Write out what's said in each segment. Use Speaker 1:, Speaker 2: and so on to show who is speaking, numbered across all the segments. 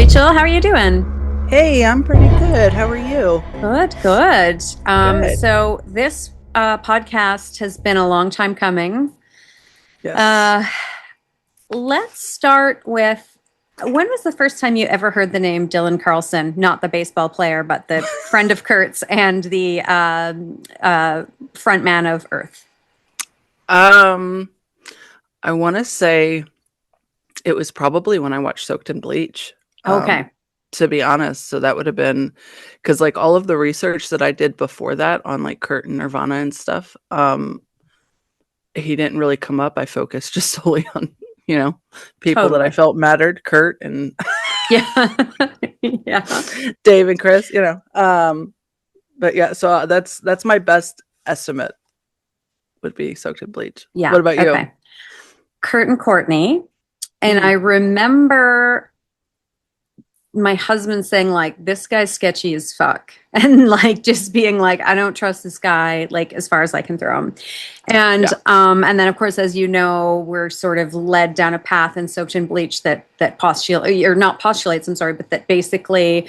Speaker 1: Rachel. How are you doing?
Speaker 2: Hey, I'm pretty good. How are you?
Speaker 1: Good, good.
Speaker 2: Good.
Speaker 1: So this podcast has been a long time coming.
Speaker 2: Yes.
Speaker 1: Uh, let's start with when was the first time you ever heard the name Dylan Carlson? Not the baseball player, but the friend of Kurt's and the front man of Earth.
Speaker 2: Um, I want to say it was probably when I watched Soaked in Bleach.
Speaker 1: Okay.
Speaker 2: To be honest, so that would have been because like all of the research that I did before that on like Kurt and Nirvana and stuff, he didn't really come up. I focused just solely on, you know, people that I
Speaker 1: Totally.
Speaker 2: felt mattered, Kurt and
Speaker 1: Yeah. Yeah.
Speaker 2: Dave and Chris, you know. But yeah, so that's my best estimate would be Soaked in Bleach.
Speaker 1: Yeah.
Speaker 2: What about you?
Speaker 1: Okay. Kurt and Courtney. And I
Speaker 2: Mm.
Speaker 1: remember my husband saying like, this guy's sketchy as fuck. And like just being like, I don't trust this guy, like as far as I can throw him.
Speaker 2: Yeah.
Speaker 1: And then of course, as you know, we're sort of led down a path in Soaked in Bleach that postulates, or not postulates, I'm sorry, but that basically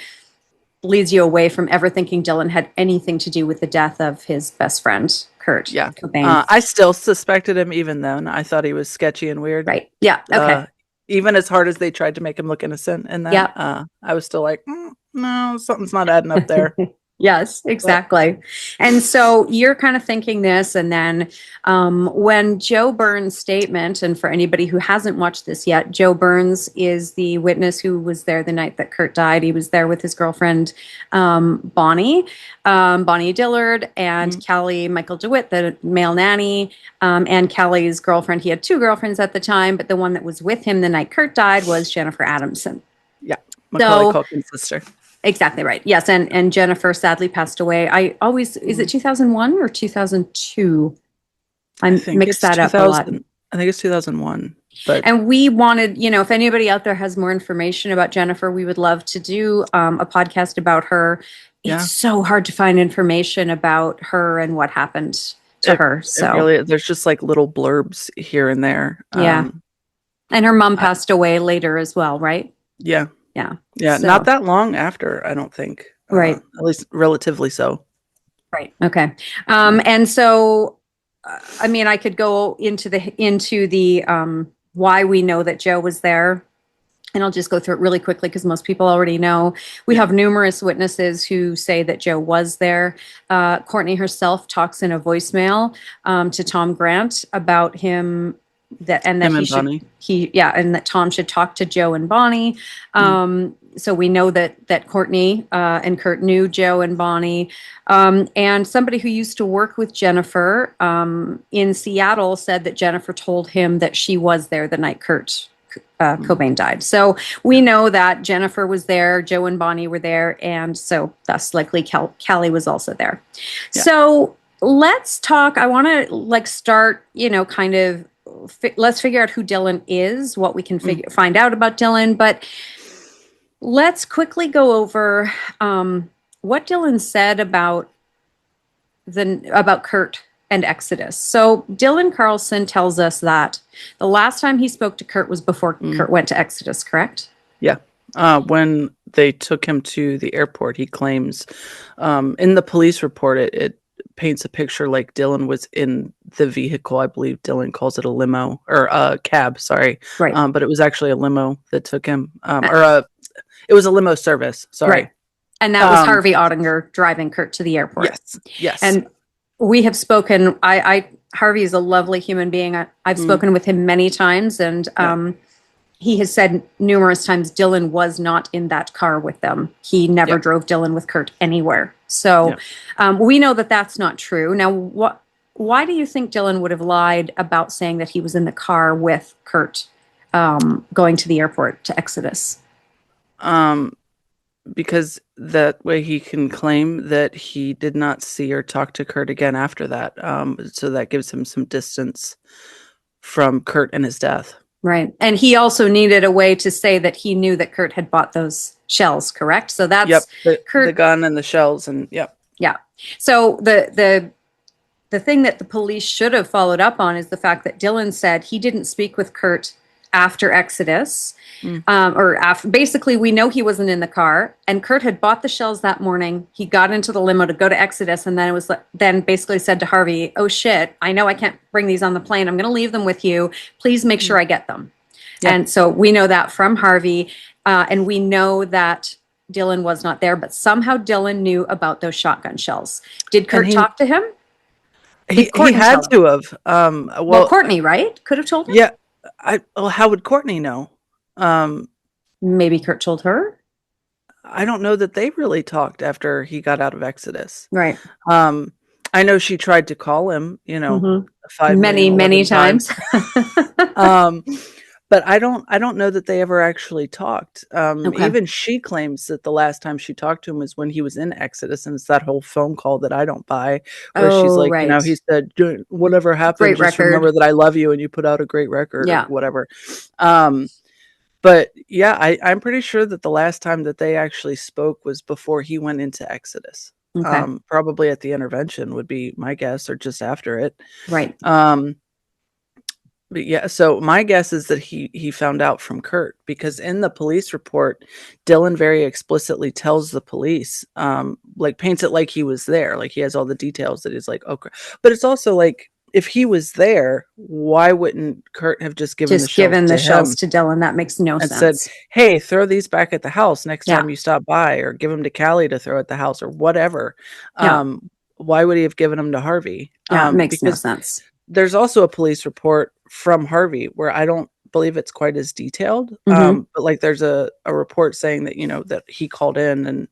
Speaker 1: leads you away from ever thinking Dylan had anything to do with the death of his best friend, Kurt
Speaker 2: Yeah.
Speaker 1: Cobain.
Speaker 2: I still suspected him even then. I thought he was sketchy and weird.
Speaker 1: Right. Yeah. Okay.
Speaker 2: Even as hard as they tried to make him look innocent in that,
Speaker 1: Yeah.
Speaker 2: I was still like, no, something's not adding up there.
Speaker 1: Yes,
Speaker 2: But
Speaker 1: exactly. And so you're kind of thinking this, and then when Joe Burns' statement, and for anybody who hasn't watched this yet, Joe Burns is the witness who was there the night that Kurt died. He was there with his girlfriend, Bonnie Dillard, and
Speaker 2: mm,
Speaker 1: Callie Michael DeWitt, the male nanny, and Callie's girlfriend. He had two girlfriends at the time, but the one that was with him the night Kurt died was Jennifer Adamson.
Speaker 2: yeah, Macaulay
Speaker 1: So
Speaker 2: Culkin's sister.
Speaker 1: exactly right. Yes, and Jennifer sadly passed away. I always is it
Speaker 2: Mm.
Speaker 1: 2001 or 2002?
Speaker 2: I
Speaker 1: I
Speaker 2: think
Speaker 1: mix
Speaker 2: it's
Speaker 1: that up a lot.
Speaker 2: 2000. I think it's 2001. But
Speaker 1: And we wanted, if anybody out there has more information about Jennifer, we would love to do a podcast about her. It's
Speaker 2: yeah,
Speaker 1: so hard to find information about her and what happened to
Speaker 2: it
Speaker 1: her.
Speaker 2: it
Speaker 1: So
Speaker 2: really there's just like little blurbs here and there.
Speaker 1: yeah, and her mom
Speaker 2: I,
Speaker 1: passed away later as well, right?
Speaker 2: yeah,
Speaker 1: Yeah.
Speaker 2: yeah, not
Speaker 1: So
Speaker 2: that long after, I don't think.
Speaker 1: right.
Speaker 2: At least relatively so.
Speaker 1: Right. Okay. And so, I mean, I could go into the why we know that Joe was there, and I'll just go through it really quickly because most people already know. We
Speaker 2: Yeah.
Speaker 1: have numerous witnesses who say that Joe was there. Courtney herself talks in a voicemail to Tom Grant about him that
Speaker 2: Him and Bonnie.
Speaker 1: and that Tom should talk to Joe and Bonnie.
Speaker 2: Mm.
Speaker 1: So we know that Courtney and Kurt knew Joe and Bonnie. And somebody who used to work with Jennifer in Seattle said that Jennifer told him that she was there the night Kurt Cobain died. So we know that Jennifer was there, Joe and Bonnie were there, and so thus likely Callie was also there.
Speaker 2: Yeah.
Speaker 1: So let's talk. I want to start, kind of let's figure out who Dylan is, what we can find out about Dylan, but let's quickly go over what Dylan said about Kurt and Exodus. So Dylan Carlson tells us that the last time he spoke to Kurt was before Kurt went to Exodus, correct?
Speaker 2: Yeah. When they took him to the airport, he claims in the police report, it paints a picture like Dylan was in the vehicle. I believe Dylan calls it a limo or a cab, sorry.
Speaker 1: Right.
Speaker 2: But it was actually a limo that took him it was a limo service. Sorry.
Speaker 1: Right. And that was Harvey Ottinger driving Kurt to the airport.
Speaker 2: Yes. Yes.
Speaker 1: And we have spoken. Harvey is a lovely human being. I've spoken with him many times, and he has said numerous times Dylan was not in that car with them. He never drove Dylan with Kurt anywhere. So we know that that's not true. Now, why do you think Dylan would have lied about saying that he was in the car with Kurt going to the airport to Exodus?
Speaker 2: Because that way he can claim that he did not see or talk to Kurt again after that. So that gives him some distance from Kurt and his death.
Speaker 1: Right. And he also needed a way to say that he knew that Kurt had bought those shells, correct? So that's
Speaker 2: Kurt, the gun and the shells and
Speaker 1: Yeah. So the thing that the police should have followed up on is the fact that Dylan said he didn't speak with Kurt after Exodus.
Speaker 2: Mm.
Speaker 1: Or after, basically, we know he wasn't in the car, and Kurt had bought the shells that morning. He got into the limo to go to Exodus, and then it was then basically said to Harvey, "Oh shit, I know I can't bring these on the plane. I'm going to leave them with you. Please make sure I get them."
Speaker 2: Yeah.
Speaker 1: And so we know that from Harvey, and we know that Dylan was not there, but somehow Dylan knew about those shotgun shells. Did Kurt talk to him?
Speaker 2: He had to have.
Speaker 1: Well, Courtney, right? Could have told him.
Speaker 2: Yeah. Well, how would Courtney know?
Speaker 1: Maybe Kurt told her.
Speaker 2: I don't know that they really talked after he got out of Exodus.
Speaker 1: Right.
Speaker 2: I know she tried to call him,
Speaker 1: many times.
Speaker 2: But I don't know that they ever actually talked. Even she claims that the last time she talked to him was when he was in Exodus, and it's that whole phone call that I don't buy, where she's like,
Speaker 1: right.
Speaker 2: He said, whatever happened, just remember that I love you and you put out a great record, or whatever. But yeah, I'm pretty sure that the last time that they actually spoke was before he went into Exodus. Probably at the intervention would be my guess, or just after it.
Speaker 1: Right.
Speaker 2: But yeah, so my guess is that he found out from Kurt, because in the police report, Dylan very explicitly tells the police, paints it like he was there, like he has all the details that he's like, okay. But it's also like, if he was there, why wouldn't Kurt have just given the shells
Speaker 1: to Dylan? That makes no sense.
Speaker 2: And said, hey, throw these back at the house next time you stop by, or give them to Callie to throw at the house, or whatever. Why would he have given them to Harvey?
Speaker 1: It makes no sense.
Speaker 2: There's also a police report from Harvey where I don't believe it's quite as detailed. But like there's a report saying that, that he called in, and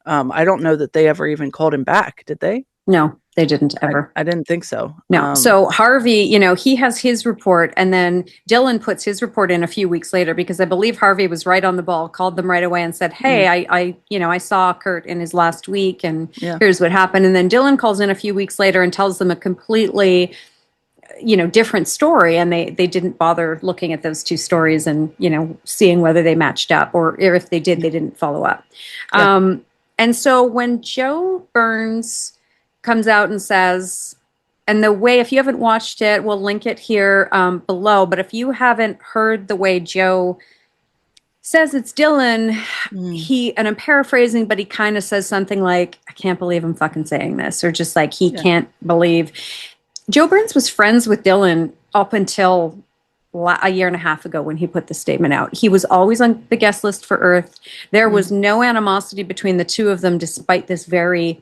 Speaker 2: I don't know that they ever even called him back. Did they?
Speaker 1: No, they didn't ever.
Speaker 2: I didn't think so.
Speaker 1: No. So Harvey, he has his report, and then Dylan puts his report in a few weeks later, because I believe Harvey was right on the ball, called them right away and said, hey, I saw Kurt in his last week, and here's what happened. And then Dylan calls in a few weeks later and tells them a completely different story, and they didn't bother looking at those two stories and seeing whether they matched up, or if they did, they didn't follow up. And so when Joe Burns comes out and says, and the way, if you haven't watched it, we'll link it here below, but if you haven't heard the way Joe says it's Dylan, and I'm paraphrasing, but he kind of says something like, I can't believe I'm fucking saying this, or just like he can't believe. Joe Burns was friends with Dylan up until a year and a half ago when he put the statement out. He was always on the guest list for Earth. There was no animosity between the two of them, despite this very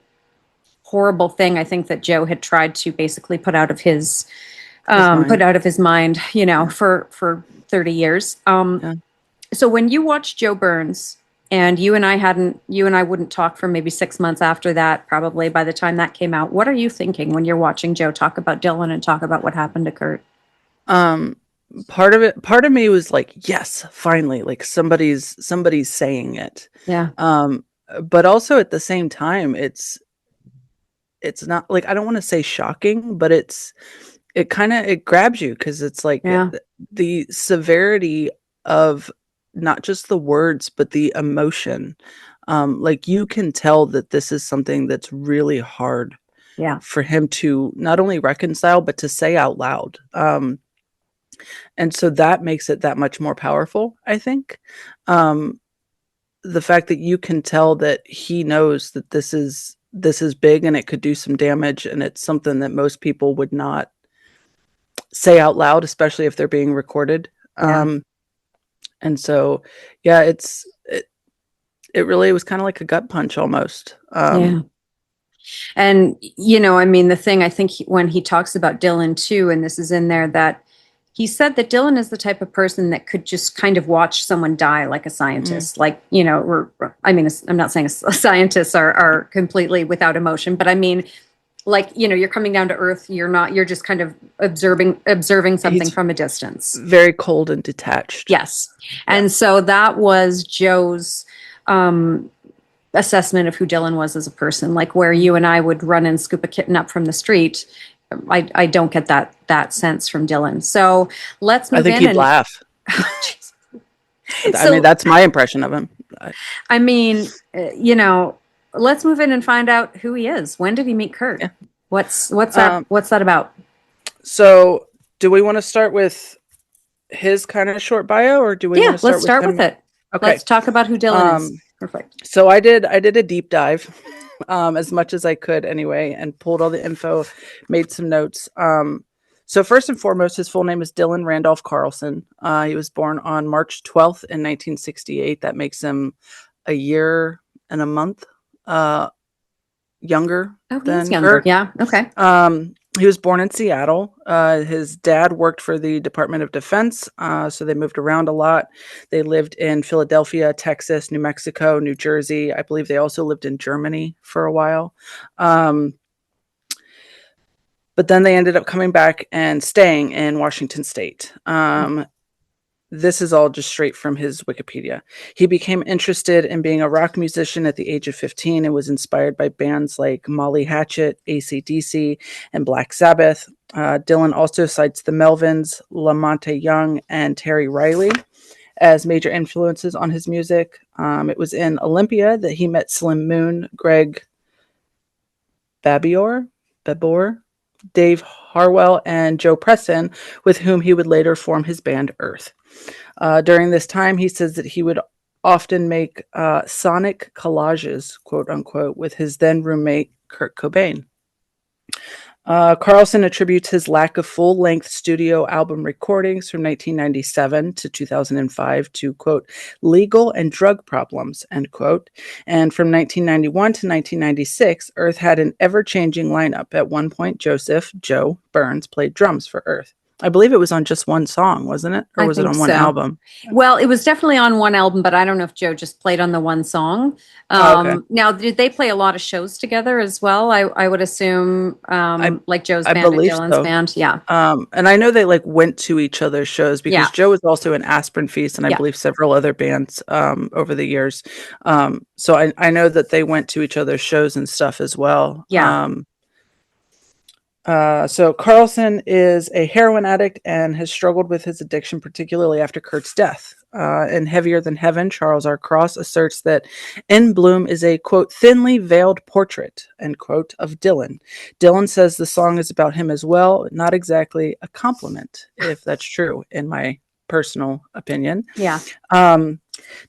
Speaker 1: horrible thing, I think, that Joe had tried to basically put out of his mind, for 30 years. So when you watch Joe Burns, and you and I wouldn't talk for maybe 6 months after that, probably by the time that came out. What are you thinking when you're watching Joe talk about Dylan and talk about what happened to Kurt?
Speaker 2: Part of me was like, yes, finally, like somebody's saying it.
Speaker 1: Yeah.
Speaker 2: But also at the same time, it's not like, I don't want to say shocking, but it grabs you, because it's like the severity of not just the words, but the emotion. Like you can tell that this is something that's really hard for him to not only reconcile, but to say out loud. And so that makes it that much more powerful, I think. The fact that you can tell that he knows that this is big, and it could do some damage, and it's something that most people would not say out loud, especially if they're being recorded. And so, it really was kind of like a gut punch almost.
Speaker 1: And, the thing, I think when he talks about Dylan too, and this is in there, that he said that Dylan is the type of person that could just kind of watch someone die like a scientist. Like, I'm not saying scientists are completely without emotion, but I mean, like, you're coming down to Earth, you're just kind of observing something from a distance.
Speaker 2: Very cold and detached.
Speaker 1: Yes. And so that was Joe's assessment of who Dylan was as a person, like where you and I would run and scoop a kitten up from the street. I don't get that sense from Dylan. So let's move in.
Speaker 2: I think he'd laugh. I mean, that's my impression of him.
Speaker 1: Let's move in and find out who he is. When did he meet Kurt? Yeah. What's that about?
Speaker 2: So do we want to start with his kind of short bio, or do we want
Speaker 1: Yeah,
Speaker 2: to start
Speaker 1: let's start
Speaker 2: with him?
Speaker 1: with it.
Speaker 2: Okay.
Speaker 1: Let's talk about who Dylan is.
Speaker 2: Um,
Speaker 1: Perfect.
Speaker 2: so I did a deep dive, as much as I could anyway, and pulled all the info, made some notes. So first and foremost, his full name is Dylan Randolph Carlson. He was born on March 12th in 1968. That makes him a year and a month younger
Speaker 1: Oh, he's
Speaker 2: than
Speaker 1: younger.
Speaker 2: Kurt.
Speaker 1: Yeah. Okay.
Speaker 2: He was born in Seattle. His dad worked for the Department of Defense, so they moved around a lot. They lived in Philadelphia, Texas, New Mexico, New Jersey. I believe they also lived in Germany for a while. But then they ended up coming back and staying in Washington State. This is all just straight from his Wikipedia. He became interested in being a rock musician at the age of 15 and was inspired by bands like Molly Hatchet, AC/DC, and Black Sabbath. Dylan also cites the Melvins, Lamonte Young, and Terry Riley as major influences on his music. It was in Olympia that he met Slim Moon, Greg Babor, Dave Harwell, and Joe Preston, with whom he would later form his band Earth. During this time, he says that he would often make sonic collages, quote unquote, with his then roommate, Kurt Cobain. Carlson attributes his lack of full-length studio album recordings from 1997 to 2005 to, quote, legal and drug problems, end quote. And from 1991 to 1996, Earth had an ever-changing lineup. At one point, Joe Burns played drums for Earth. I believe it was on just one song, wasn't it? Or was it on one album?
Speaker 1: Well, it was definitely on one album, but I don't know if Joe just played on the one song.
Speaker 2: Okay.
Speaker 1: Now, did they play a lot of shows together as well? I would assume, like Joe's
Speaker 2: I
Speaker 1: band and
Speaker 2: believe
Speaker 1: Dylan's
Speaker 2: so.
Speaker 1: band. Yeah.
Speaker 2: And I know they like went to each other's shows because
Speaker 1: Yeah.
Speaker 2: Joe was also in Aspirin Feast and I
Speaker 1: Yeah.
Speaker 2: believe several other bands over the years. So I know that they went to each other's shows and stuff as well.
Speaker 1: Yeah.
Speaker 2: So Carlson is a heroin addict and has struggled with his addiction, particularly after Kurt's death. In Heavier Than Heaven, Charles R. Cross asserts that In Bloom is a, quote, thinly veiled portrait, end quote, of Dylan. Dylan says the song is about him as well, not exactly a compliment, if that's true, in my personal opinion.
Speaker 1: Yeah.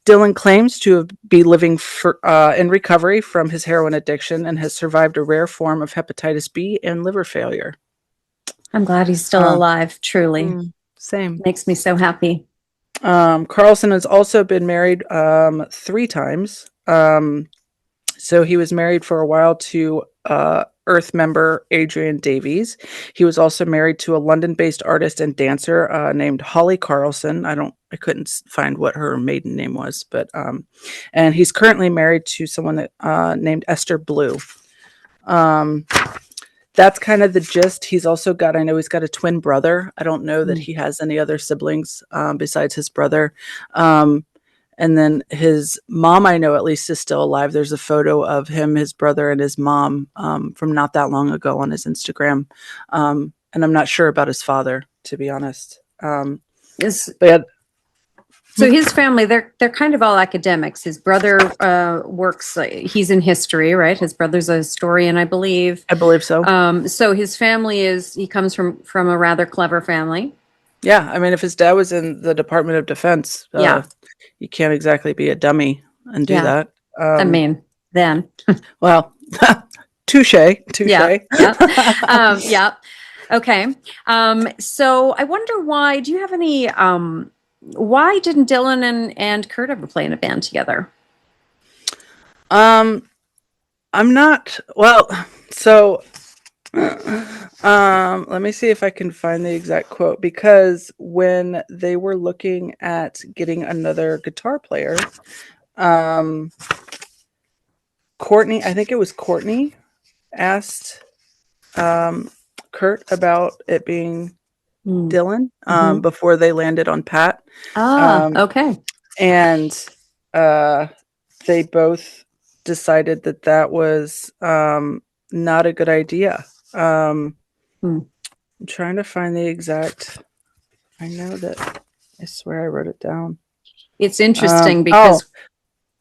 Speaker 2: Dylan claims to be living in recovery from his heroin addiction and has survived a rare form of hepatitis B and liver failure.
Speaker 1: I'm glad he's still alive, truly.
Speaker 2: Same.
Speaker 1: Makes me so happy.
Speaker 2: Carlson has also been married 3 times. So he was married for a while to Earth member Adrian Davies. He was also married to a London-based artist and dancer named Holly Carlson. I couldn't find what her maiden name was, but and he's currently married to someone that named Esther Blue. That's kind of the gist. I know he's got a twin brother. I don't know that he has any other siblings besides his brother. And then his mom, I know at least, is still alive. There's a photo of him, his brother, and his mom from not that long ago on his Instagram. And I'm not sure about his father, to be honest.
Speaker 1: So his family, they're kind of all academics. His brother works, he's in history, right? His brother's a historian, I believe.
Speaker 2: I believe so.
Speaker 1: So his family he comes from a rather clever family.
Speaker 2: Yeah, I mean, if his dad was in the Department of Defense, you can't exactly be a dummy and do that.
Speaker 1: I mean, then.
Speaker 2: Well, touche.
Speaker 1: Yeah. Yeah. Okay. So I wonder why. Do you have any? Why didn't Dylan and Kurt ever play in a band together?
Speaker 2: I'm not. Well, so. Let me see if I can find the exact quote, because when they were looking at getting another guitar player, Courtney, I think it was Courtney, asked Kurt about it being Dylan before they landed on Pat.
Speaker 1: Okay.
Speaker 2: And they both decided that was not a good idea. I'm trying to find the exact. I know that. I swear I wrote it down.
Speaker 1: It's interesting because.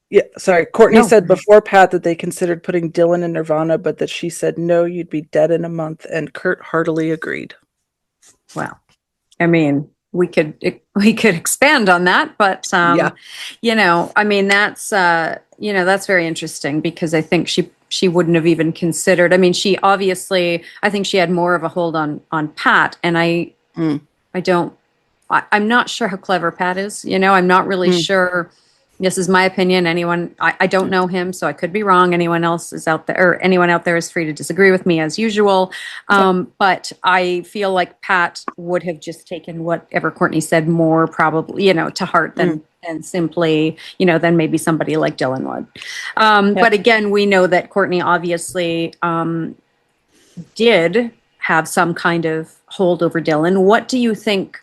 Speaker 2: Yeah, sorry. Courtney said before Pat that they considered putting Dylan in Nirvana, but that she said, no, you'd be dead in a month. And Kurt heartily agreed.
Speaker 1: Wow. I mean, we could expand on that, but
Speaker 2: Yeah.
Speaker 1: I mean, that's very interesting because I think she wouldn't have even considered. I mean, she obviously, I think she had more of a hold on Pat, and
Speaker 2: Mm,
Speaker 1: I'm not sure how clever Pat is. I'm not really
Speaker 2: mm,
Speaker 1: sure. This is my opinion. I don't know him, so I could be wrong. Anyone else is out there, or anyone out there is free to disagree with me as usual.
Speaker 2: yeah.
Speaker 1: But I feel like Pat would have just taken whatever Courtney said more probably, to heart
Speaker 2: Mm,
Speaker 1: than simply, than maybe somebody like Dylan would.
Speaker 2: yeah.
Speaker 1: But again, we know that Courtney obviously did have some kind of hold over Dylan. What do you think?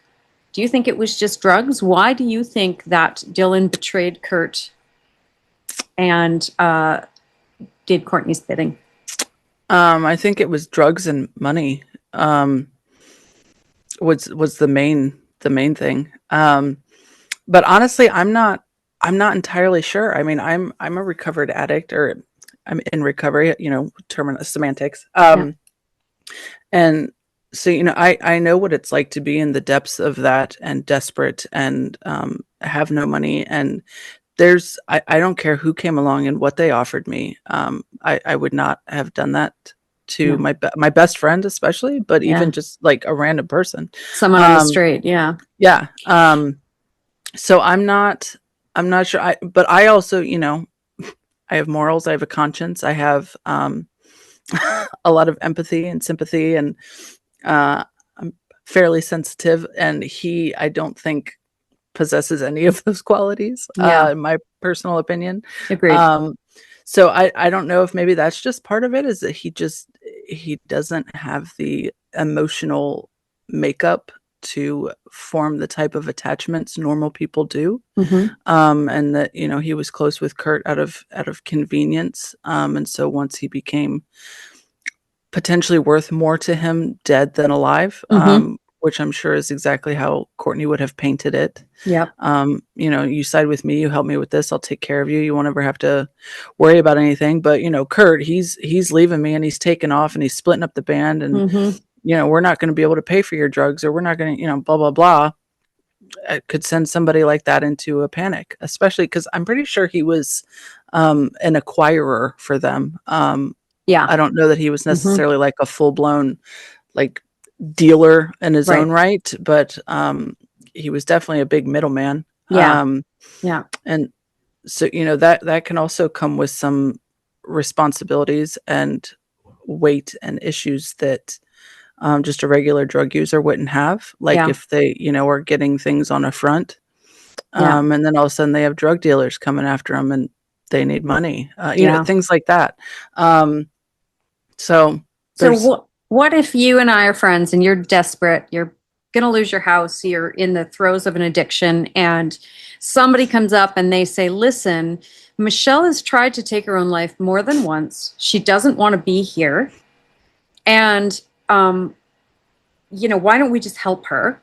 Speaker 1: Do you think it was just drugs? Why do you think that Dylan betrayed Kurt and did Courtney's bidding?
Speaker 2: I think it was drugs and money. Was the main thing. But honestly, I'm not entirely sure. I mean, I'm a recovered addict, or I'm in recovery. Semantics.
Speaker 1: Yeah.
Speaker 2: And so I know what it's like to be in the depths of that and desperate and have no money. And I don't care who came along and what they offered me. I would not have done that to
Speaker 1: No.
Speaker 2: my best friend, especially, but
Speaker 1: Yeah.
Speaker 2: even just like a random person.
Speaker 1: Someone on the
Speaker 2: Um,
Speaker 1: street. Yeah.
Speaker 2: yeah. So I'm not sure. But I also, I have morals. I have a conscience. I have a lot of empathy and sympathy, and I'm fairly sensitive. And I don't think, possesses any of those qualities,
Speaker 1: Yeah.
Speaker 2: in my personal opinion.
Speaker 1: Agreed.
Speaker 2: Um, so I don't know if maybe that's just part of it, is that he doesn't have the emotional makeup to form the type of attachments normal people do.
Speaker 1: Hmm.
Speaker 2: And that, he was close with Kurt out of convenience. And so once he became potentially worth more to him dead than alive,
Speaker 1: Hmm.
Speaker 2: which I'm sure is exactly how Courtney would have painted it.
Speaker 1: Yep.
Speaker 2: You side with me, you help me with this, I'll take care of you. You won't ever have to worry about anything. But Kurt, he's leaving me and he's taking off and he's splitting up the band, and
Speaker 1: Hmm.
Speaker 2: we're not going to be able to pay for your drugs, or we're not going to, blah blah blah. It could send somebody like that into a panic, especially because I'm pretty sure he was an acquirer for them.
Speaker 1: Yeah.
Speaker 2: I don't know that he was
Speaker 1: Hmm.
Speaker 2: necessarily like a full blown like dealer in his own
Speaker 1: Right.
Speaker 2: right, but he was definitely a big middleman.
Speaker 1: Yeah. Yeah.
Speaker 2: And so that can also come with some responsibilities and weight and issues that just a regular drug user wouldn't have. Like
Speaker 1: Yeah.
Speaker 2: if they are getting things on a front,
Speaker 1: Yeah.
Speaker 2: and then all of a sudden they have drug dealers coming after them and they need money,
Speaker 1: Yeah.
Speaker 2: things like that. So
Speaker 1: So
Speaker 2: there's
Speaker 1: what if you and I are friends and you're desperate, you're going to lose your house, you're in the throes of an addiction, and somebody comes up and they say, "Listen, Michelle has tried to take her own life more than once. She doesn't want to be here. And why don't we just help her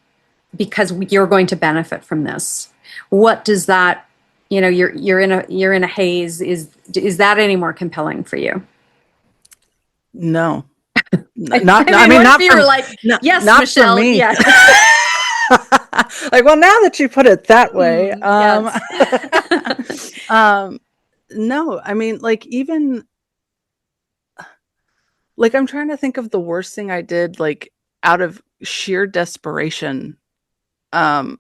Speaker 1: because you're going to benefit from this?" What does that, you're in a haze, is that any more compelling for you?
Speaker 2: no.
Speaker 1: I
Speaker 2: I
Speaker 1: mean,
Speaker 2: mean,
Speaker 1: what if
Speaker 2: not
Speaker 1: you
Speaker 2: for
Speaker 1: were like, "Yes,
Speaker 2: not for
Speaker 1: Michelle,
Speaker 2: me.
Speaker 1: yes."
Speaker 2: Like, well, now that you put it that way,
Speaker 1: Yes.
Speaker 2: um, no, I mean, like, even like, I'm trying to think of the worst thing I did, like, out of sheer desperation. Um,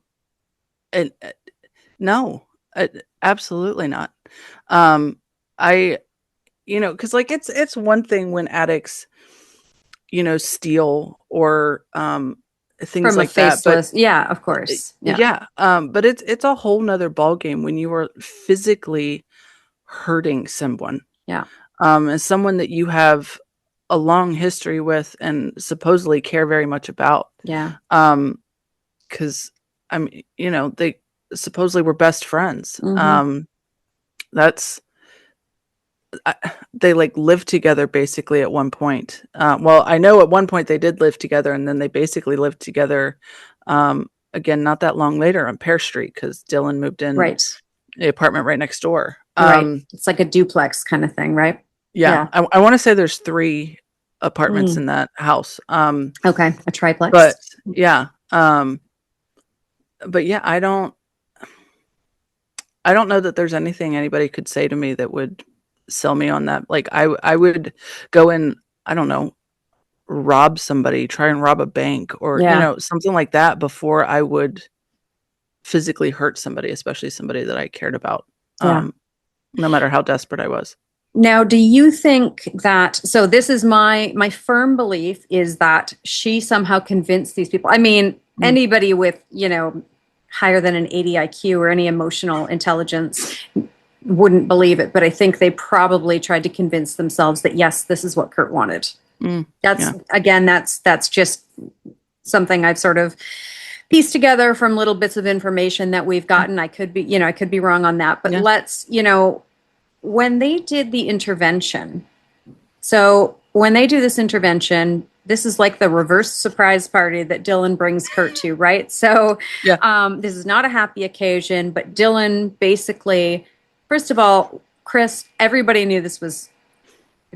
Speaker 2: and no, absolutely not. Um, I, because like it's one thing when addicts, steal or things
Speaker 1: From a
Speaker 2: like that, but
Speaker 1: faceless, yeah, of course. Yeah.
Speaker 2: yeah, but it's a whole nother ball game when you are physically hurting someone,
Speaker 1: Yeah.
Speaker 2: and someone that you have a long history with and supposedly care very much about.
Speaker 1: Yeah.
Speaker 2: Because they supposedly were best friends.
Speaker 1: Hmm.
Speaker 2: That's I, they like lived together basically at one point. Well, I know at one point they did live together, and then they basically lived together. Again, not that long later on Pear Street, because Dylan moved in
Speaker 1: Right.
Speaker 2: the apartment right next door.
Speaker 1: Right. It's like a duplex kind of thing, right?
Speaker 2: Yeah,
Speaker 1: Yeah.
Speaker 2: I want to say there's 3 apartments
Speaker 1: Mm.
Speaker 2: in that house.
Speaker 1: Okay. A triplex.
Speaker 2: But yeah, but yeah, I don't know that there's anything anybody could say to me that would sell me on that. Like I would go and, I don't know, rob somebody, try and rob a bank, or
Speaker 1: Yeah.
Speaker 2: something like that before I would physically hurt somebody, especially somebody that I cared about.
Speaker 1: Yeah.
Speaker 2: No matter how desperate I was.
Speaker 1: Now, do you think that, so this is my firm belief is that she somehow convinced these people. I mean,
Speaker 2: Mm.
Speaker 1: anybody with, higher than an 80 IQ or any emotional intelligence wouldn't believe it, but I think they probably tried to convince themselves that yes, this is what Kurt wanted. That's
Speaker 2: Yeah.
Speaker 1: again, that's just something I've sort of pieced together from little bits of information that we've gotten. I could be wrong on that, but
Speaker 2: Yeah.
Speaker 1: let's, when they did the intervention, so when they do this intervention, this is like the reverse surprise party that Dylan brings Kurt to, right? So
Speaker 2: Yeah.
Speaker 1: this is not a happy occasion, but Dylan basically, first of all, Chris, everybody knew this was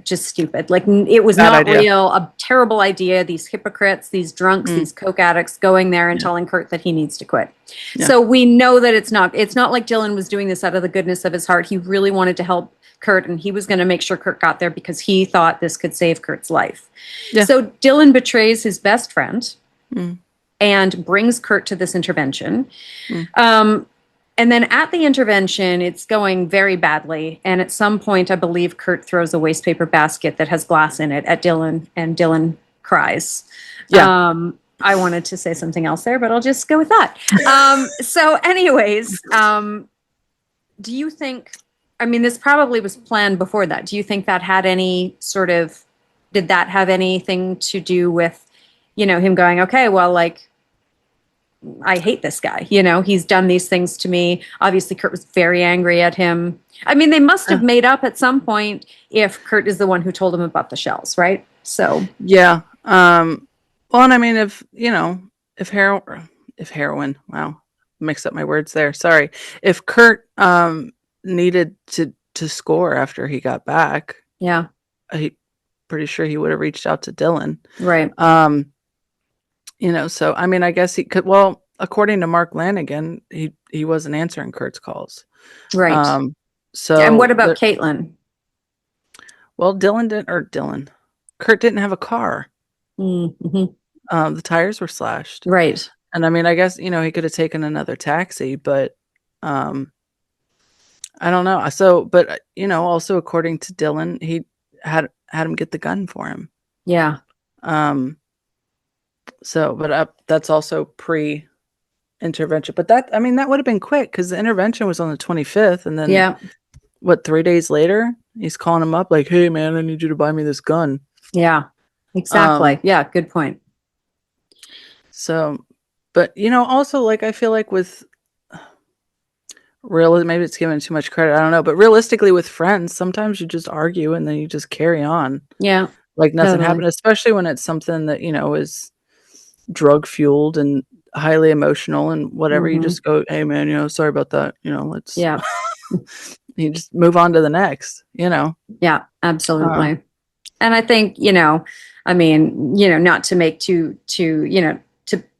Speaker 1: just stupid. Like it was
Speaker 2: Bad
Speaker 1: not
Speaker 2: idea.
Speaker 1: real, a terrible idea. These hypocrites, these drunks, these coke addicts going there and
Speaker 2: Yeah.
Speaker 1: telling Kurt that he needs to quit.
Speaker 2: Yeah.
Speaker 1: So we know that it's not like Dylan was doing this out of the goodness of his heart. He really wanted to help Kurt, and he was going to make sure Kurt got there because he thought this could save Kurt's life.
Speaker 2: Yeah.
Speaker 1: So Dylan betrays his best friend
Speaker 2: Mm.
Speaker 1: and brings Kurt to this intervention.
Speaker 2: Mm.
Speaker 1: And then at the intervention, it's going very badly. And at some point, I believe Kurt throws a waste paper basket that has glass in it at Dylan, and Dylan cries.
Speaker 2: Yeah.
Speaker 1: I wanted to say something else there, but I'll just go with that. So anyways, do you think, I mean, this probably was planned before that. Do you think that had any sort of, did that have anything to do with, him going, okay, well, like, I hate this guy. He's done these things to me. Obviously, Kurt was very angry at him. I mean, they must have made up at some point if Kurt is the one who told him about the shells, right? So
Speaker 2: yeah. Well, and I mean, if heroin, wow, mixed up my words there. Sorry. If Kurt needed to score after he got back,
Speaker 1: yeah,
Speaker 2: he pretty sure he would have reached out to Dylan.
Speaker 1: right.
Speaker 2: So I mean, I guess he could. Well, according to Mark Lanigan, he wasn't answering Kurt's calls.
Speaker 1: Right.
Speaker 2: So
Speaker 1: And what about Caitlin?
Speaker 2: Well, Kurt didn't have a car.
Speaker 1: Mm-hmm.
Speaker 2: The tires were slashed.
Speaker 1: Right.
Speaker 2: And I mean, I guess, he could have taken another taxi, but I don't know. So, but also according to Dylan, he had him get the gun for him.
Speaker 1: Yeah.
Speaker 2: So, but that's also pre-intervention. But that would have been quick because the intervention was on the 25th, and then 3 days later, he's calling him up like, "Hey, man, I need you to buy me this gun."
Speaker 1: Yeah, exactly. Yeah, good point.
Speaker 2: So, but also, like, I feel like with maybe it's giving too much credit. I don't know, but realistically, with friends, sometimes you just argue and then you just carry on.
Speaker 1: Yeah,
Speaker 2: like nothing happened. Especially when it's something that is drug fueled and highly emotional and whatever. You just go, "Hey, man, sorry about that. Let's."
Speaker 1: Yeah.
Speaker 2: You just move on to the next.
Speaker 1: Yeah, absolutely. And I think I mean, not to make to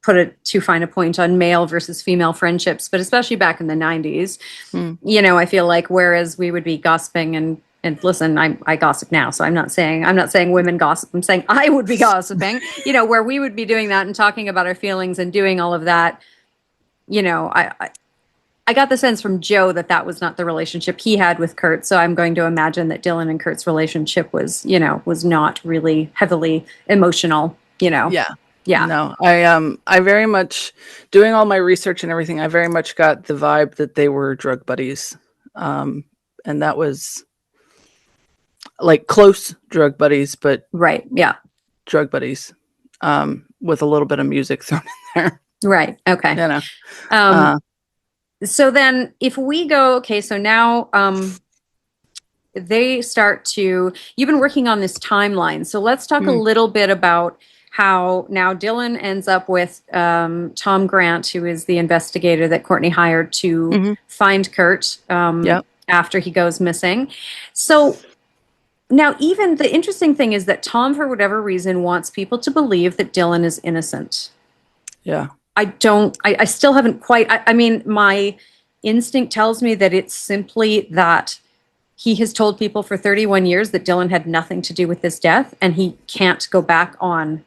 Speaker 1: put it too fine a point on male versus female friendships, but especially back in the 90s, I feel like whereas we would be gossiping and listen, I gossip now, so I'm not saying women gossip. I'm saying I would be gossiping, where we would be doing that and talking about our feelings and doing all of that. I got the sense from Joe that was not the relationship he had with Kurt. So I'm going to imagine that Dylan and Kurt's relationship was not really heavily emotional,
Speaker 2: Yeah.
Speaker 1: Yeah.
Speaker 2: No, I very much, doing all my research and everything, I very much got the vibe that they were drug buddies. And that was like close drug buddies, but
Speaker 1: right. Yeah.
Speaker 2: drug buddies, with a little bit of music thrown in there.
Speaker 1: Right. Okay. So then if we go, okay, so now, they start to, you've been working on this timeline. So let's talk a little bit about how now Dylan ends up with Tom Grant, who is the investigator that Courtney hired to find Kurt after he goes missing. So now even the interesting thing is that Tom, for whatever reason, wants people to believe that Dylan is innocent.
Speaker 2: Yeah.
Speaker 1: I still haven't quite, I mean, my instinct tells me that it's simply that he has told people for 31 years that Dylan had nothing to do with this death, and he can't go back on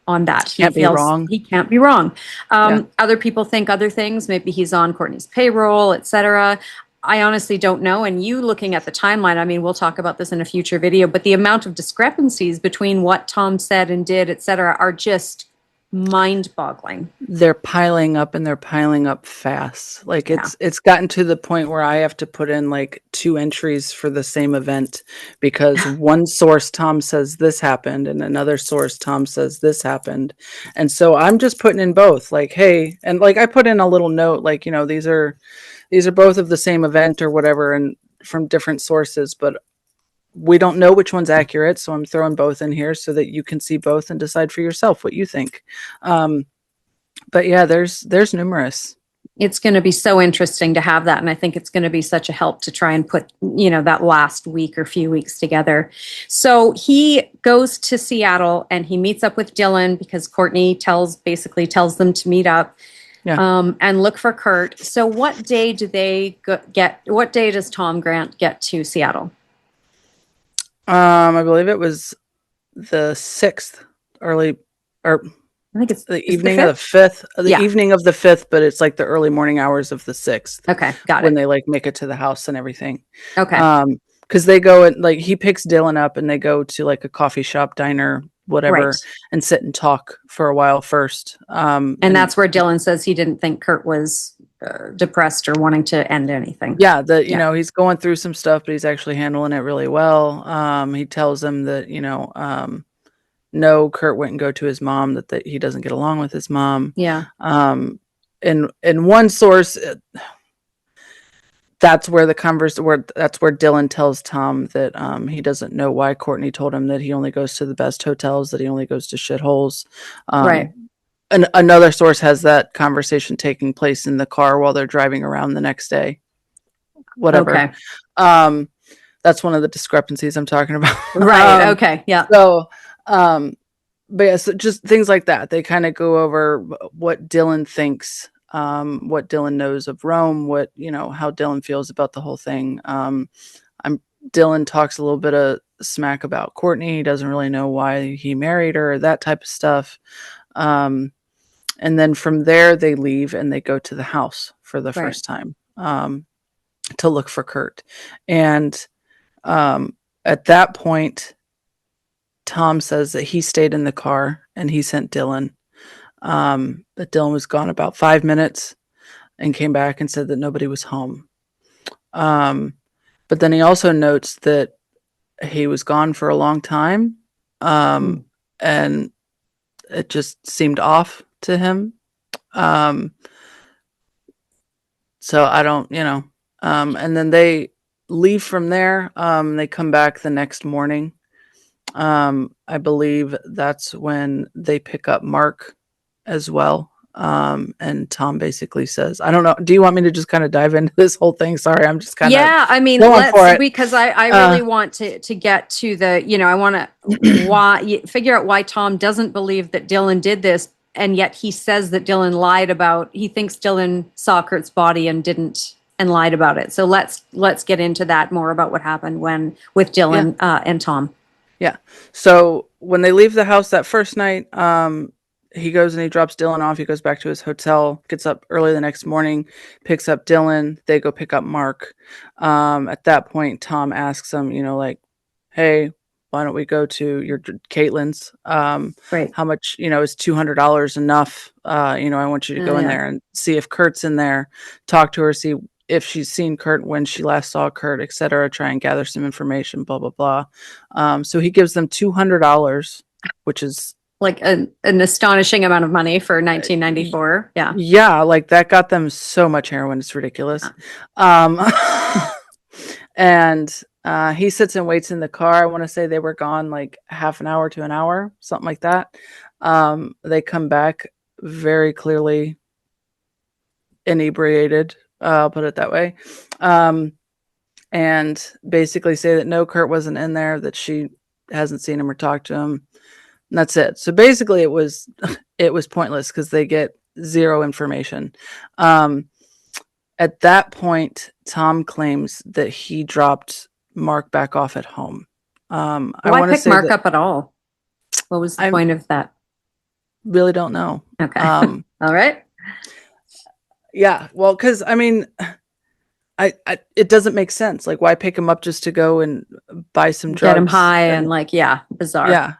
Speaker 1: that.
Speaker 2: Can't be wrong.
Speaker 1: He can't be wrong.
Speaker 2: Yeah.
Speaker 1: Other people think other things. Maybe he's on Courtney's payroll, etc. I honestly don't know. And you looking at the timeline, I mean, we'll talk about this in a future video, but the amount of discrepancies between what Tom said and did, etc., are just mind-boggling.
Speaker 2: They're piling up, and they're piling up fast. Like it's gotten to the point where I have to put in like 2 entries for the same event, because one source Tom says this happened and another source Tom says this happened. And so I'm just putting in both, like, hey, and like I put in a little note like, you know, these are both of the same event or whatever, and from different sources, but we don't know which one's accurate, so I'm throwing both in here so that you can see both and decide for yourself what you think. But yeah, there's numerous.
Speaker 1: It's going to be so interesting to have that, and I think it's going to be such a help to try and put, you know, that last week or few weeks together. So he goes to Seattle and he meets up with Dylan because Courtney basically tells them to meet up.
Speaker 2: Yeah.
Speaker 1: And look for Kurt. So what day do they what day does Tom Grant get to Seattle?
Speaker 2: I believe it was the 6th, I think it's the evening of the 5th, evening of the 5th, but it's like the early morning hours of the 6th.
Speaker 1: Okay, got it.
Speaker 2: When they like make it to the house and everything.
Speaker 1: Okay.
Speaker 2: Because they go and like he picks Dylan up and they go to like a coffee shop, diner, whatever, and sit and talk for a while first.
Speaker 1: And that's where Dylan says he didn't think Kurt was depressed or wanting to end anything.
Speaker 2: Yeah, you know, he's going through some stuff, but he's actually handling it really well. He tells him that, you know, no, Kurt wouldn't go to his mom, that he doesn't get along with his mom.
Speaker 1: Yeah.
Speaker 2: In one source, that's where Dylan tells Tom that he doesn't know why Courtney told him that he only goes to the best hotels, that he only goes to shitholes.
Speaker 1: Right.
Speaker 2: And another source has that conversation taking place in the car while they're driving around the next day. Whatever.
Speaker 1: Okay.
Speaker 2: That's one of the discrepancies I'm talking about.
Speaker 1: Right. Okay. Yeah.
Speaker 2: So, but yeah, so just things like that. They kind of go over what Dylan thinks, what Dylan knows of Rome, what, you know, how Dylan feels about the whole thing. Dylan talks a little bit of smack about Courtney. He doesn't really know why he married her, that type of stuff. And then from there they leave and they go to the house for the first time, to look for Kurt. And, at that point, Tom says that he stayed in the car and he sent Dylan. But Dylan was gone about 5 minutes and came back and said that nobody was home. But then he also notes that he was gone for a long time. And it just seemed off to him. So I don't, you know, and then they leave from there. They come back the next morning. I believe that's when they pick up Mark as well. And Tom basically says, I don't know. Do you want me to just kind of dive into this whole thing? Sorry, I'm just kind of.
Speaker 1: Yeah, I mean, because I really want to get to the, you know, I want to figure out why Tom doesn't believe that Dylan did this. And yet he says that Dylan lied he thinks Dylan saw Kurt's body and didn't, and lied about it. So let's get into that more about what happened with Dylan and Tom.
Speaker 2: Yeah. So when they leave the house that first night, he goes and he drops Dylan off. He goes back to his hotel, gets up early the next morning, picks up Dylan. They go pick up Mark. At that point, Tom asks him, you know, like, hey, why don't we go to your Caitlin's? How much, you know, is $200 enough? You know, I want you to go in there and see if Kurt's in there, talk to her, see if she's seen Kurt, when she last saw Kurt, etc. Try and gather some information, blah, blah, blah. So he gives them $200, which is
Speaker 1: like an astonishing amount of money for 1994. Yeah.
Speaker 2: Yeah. Like that got them so much heroin. It's ridiculous. And he sits and waits in the car. I want to say they were gone like half an hour to an hour, something like that. They come back very clearly inebriated. I'll put it that way. And basically say that no, Kurt wasn't in there, that she hasn't seen him or talked to him. And that's it. So basically it was pointless because they get zero information. At that point, Tom claims that he dropped Mark back off at home. I
Speaker 1: Why
Speaker 2: want to
Speaker 1: pick
Speaker 2: say
Speaker 1: Mark
Speaker 2: that
Speaker 1: up at all? What was the
Speaker 2: I
Speaker 1: point of that?
Speaker 2: really don't know.
Speaker 1: Okay. All right.
Speaker 2: Yeah, well, because I mean, I it doesn't make sense. Like, why pick him up just to go and buy some
Speaker 1: Get him
Speaker 2: drugs?
Speaker 1: high and
Speaker 2: And
Speaker 1: like, yeah, bizarre.
Speaker 2: yeah,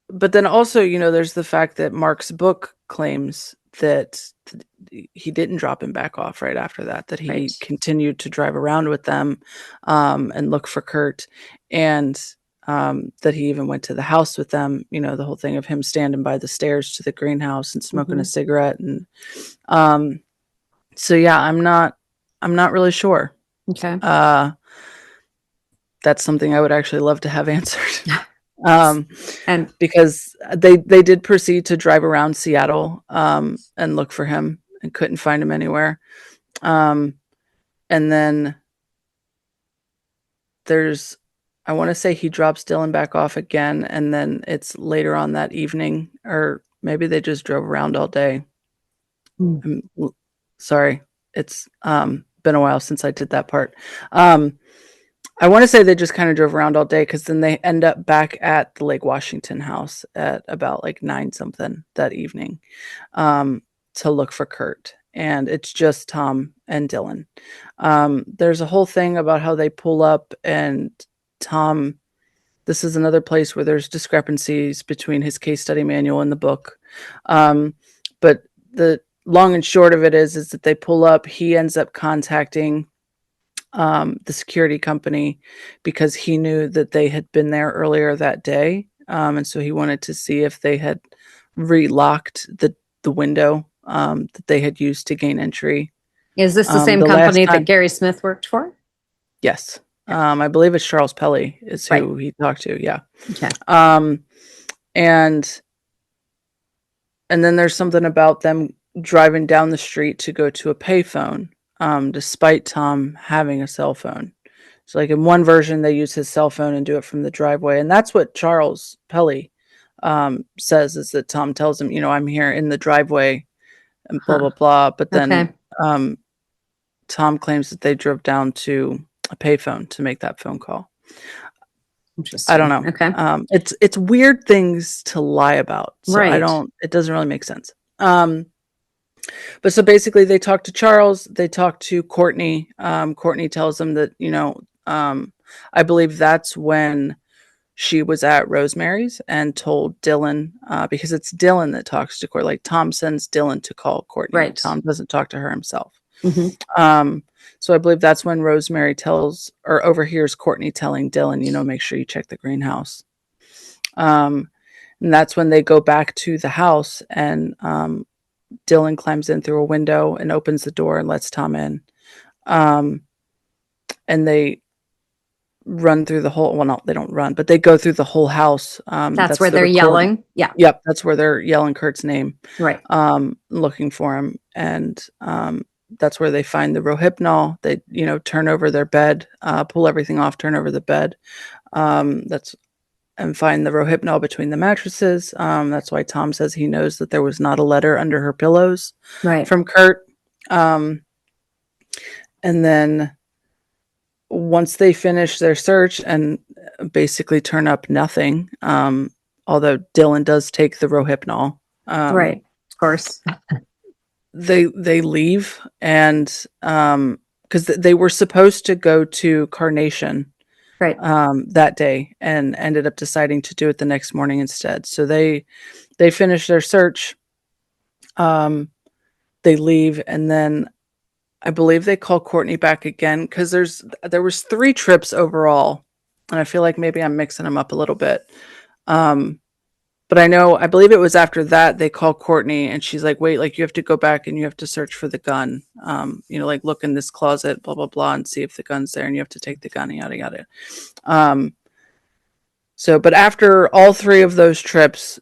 Speaker 2: but then also, there's the fact that Mark's book claims that he didn't drop him back off right after that. That he
Speaker 1: Right.
Speaker 2: continued to drive around with them, and look for Kurt, and that he even went to the house with them. The whole thing of him standing by the stairs to the greenhouse and smoking a cigarette, and so yeah, I'm not really sure.
Speaker 1: Okay.
Speaker 2: That's something I would actually love to have answered.
Speaker 1: And
Speaker 2: Because they did proceed to drive around Seattle, and look for him and couldn't find him anywhere. And then I want to say he drops Dylan back off again, and then it's later on that evening, or maybe they just drove around all day. Sorry, it's been a while since I did that part. I want to say they just kind of drove around all day, because then they end up back at the Lake Washington house at about like 9 something that evening, to look for Kurt. And it's just Tom and Dylan. There's a whole thing about how they pull up, and Tom, this is another place where there's discrepancies between his case study manual and the book. But the long and short of it is that they pull up, he ends up contacting the security company, because he knew that they had been there earlier that day. And so he wanted to see if they had relocked the window that they had used to gain entry.
Speaker 1: is this the same
Speaker 2: The last
Speaker 1: company that
Speaker 2: time,
Speaker 1: Gary Smith worked for?
Speaker 2: yes. I believe it's Charles Pelly is who he talked to. Yeah.
Speaker 1: Okay.
Speaker 2: And then there's something about them driving down the street to go to a payphone, despite Tom having a cell phone. So like in one version, they use his cell phone and do it from the driveway. And that's what Charles Pelly says, is that Tom tells him, I'm here in the driveway and blah, blah, blah. But then Tom claims that they drove down to a payphone to make that phone call.
Speaker 1: Interesting.
Speaker 2: I don't know.
Speaker 1: Okay.
Speaker 2: It's weird things to lie about. So it doesn't really make sense. But so basically they talk to Charles, they talk to Courtney. Courtney tells them that, I believe that's when she was at Rosemary's and told Dylan, because it's Dylan that talks to Courtney. Like, Tom sends Dylan to call Courtney.
Speaker 1: Right.
Speaker 2: Tom doesn't talk to her himself. So I believe that's when Rosemary tells or overhears Courtney telling Dylan, make sure you check the greenhouse. And that's when they go back to the house, and Dylan climbs in through a window and opens the door and lets Tom in. And they run through the whole, well, no, they don't run, but they go through the whole house.
Speaker 1: That's where they're yelling. Yeah.
Speaker 2: Yep. That's where they're yelling Kurt's name.
Speaker 1: Right.
Speaker 2: Looking for him. And that's where they find the Rohypnol. They, turn over their bed, pull everything off, turn over the bed. And find the Rohypnol between the mattresses. That's why Tom says he knows that there was not a letter under her pillows from Kurt. And then once they finish their search and basically turn up nothing, although Dylan does take the Rohypnol.
Speaker 1: Right. Of course.
Speaker 2: They leave, and because they were supposed to go to Carnation that day, and ended up deciding to do it the next morning instead. So they finish their search, they leave, and then I believe they call Courtney back again, because there was 3 trips overall, and I feel like maybe I'm mixing them up a little bit. But I believe it was after that they call Courtney, and she's like, wait, like, you have to go back and you have to search for the gun. Like, look in this closet, blah, blah, blah, and see if the gun's there, and you have to take the gun, yada, yada. But after all 3 of those trips,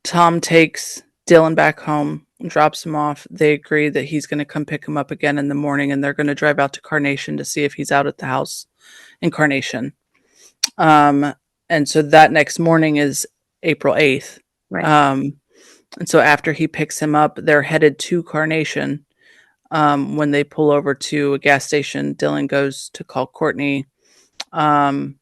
Speaker 2: Tom takes Dylan back home and drops him off. They agree that he's going to come pick him up again in the morning, and they're going to drive out to Carnation to see if he's out at the house in Carnation. And so that next morning is April 8th.
Speaker 1: Right.
Speaker 2: And so after he picks him up, they're headed to Carnation. When they pull over to a gas station, Dylan goes to call Courtney. And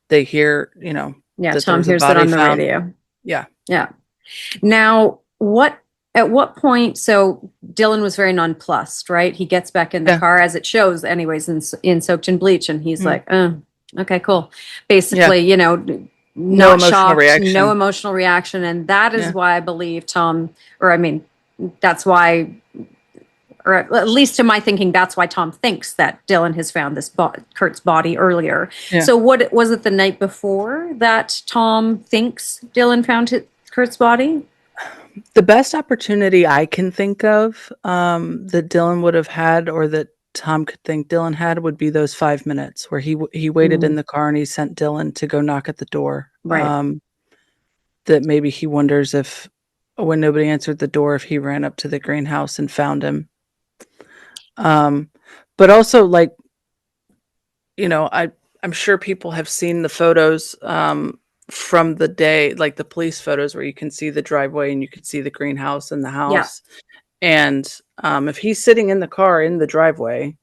Speaker 2: they hear,
Speaker 1: Yeah,
Speaker 2: that
Speaker 1: Tom
Speaker 2: there's a
Speaker 1: hears that
Speaker 2: body
Speaker 1: on the
Speaker 2: found.
Speaker 1: radio.
Speaker 2: Yeah.
Speaker 1: Yeah. Now, at what point? So Dylan was very nonplussed, right? He gets back in the
Speaker 2: Yeah.
Speaker 1: car, as it shows, anyways, in soaked in bleach, and he's like, okay, cool.
Speaker 2: Yeah.
Speaker 1: Basically,
Speaker 2: No
Speaker 1: not
Speaker 2: emotional
Speaker 1: shocked,
Speaker 2: reaction.
Speaker 1: no emotional reaction, and that is
Speaker 2: Yeah.
Speaker 1: why I believe Tom, that's why, or at least to my thinking, that's why Tom thinks that Dylan has found this Kurt's body earlier.
Speaker 2: Yeah.
Speaker 1: So what was it the night before that Tom thinks Dylan found Kurt's body?
Speaker 2: The best opportunity I can think of that Dylan would have had, or that Tom could think Dylan had, would be those 5 minutes where he waited in the car and he sent Dylan to go knock at the door.
Speaker 1: Right.
Speaker 2: That maybe he wonders if, when nobody answered the door, if he ran up to the greenhouse and found him. But also, like, I'm sure people have seen the photos from the day, like the police photos where you can see the driveway and you can see the greenhouse and the house. Yeah. And if he's sitting in the car in the driveway,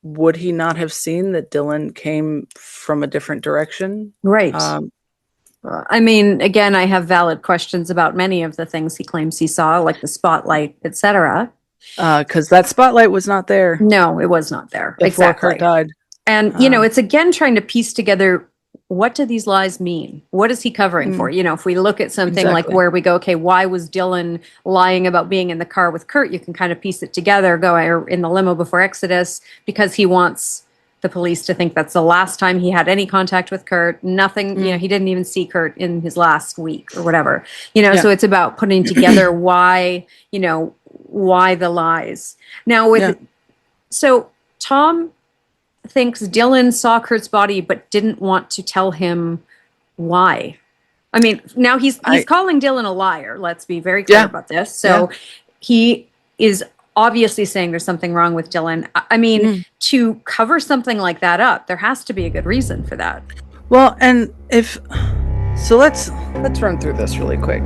Speaker 2: would he not have seen that Dylan came from a different direction?
Speaker 1: Right. Again, I have valid questions about many of the things he claims he saw, like the spotlight, etc.
Speaker 2: Because that spotlight was not there.
Speaker 1: No, it was not there.
Speaker 2: Before
Speaker 1: exactly.
Speaker 2: Kurt died.
Speaker 1: And, it's again trying to piece together, what do these lies mean? What is he covering for? If we look at something like where we go, okay, why was Dylan lying about being in the car with Kurt? You can kind of piece it together, or in the limo before Exodus, because he wants the police to think that's the last time he had any contact with Kurt. Nothing, he didn't even see Kurt in his last week or whatever. So it's about putting together why the lies. Now so Tom thinks Dylan saw Kurt's body but didn't want to tell him why. Now he's calling Dylan a liar. Let's be very clear about this. So he is obviously saying there's something wrong with Dylan. To cover something like that up, there has to be a good reason for that.
Speaker 2: Well, and let's run through this really quick.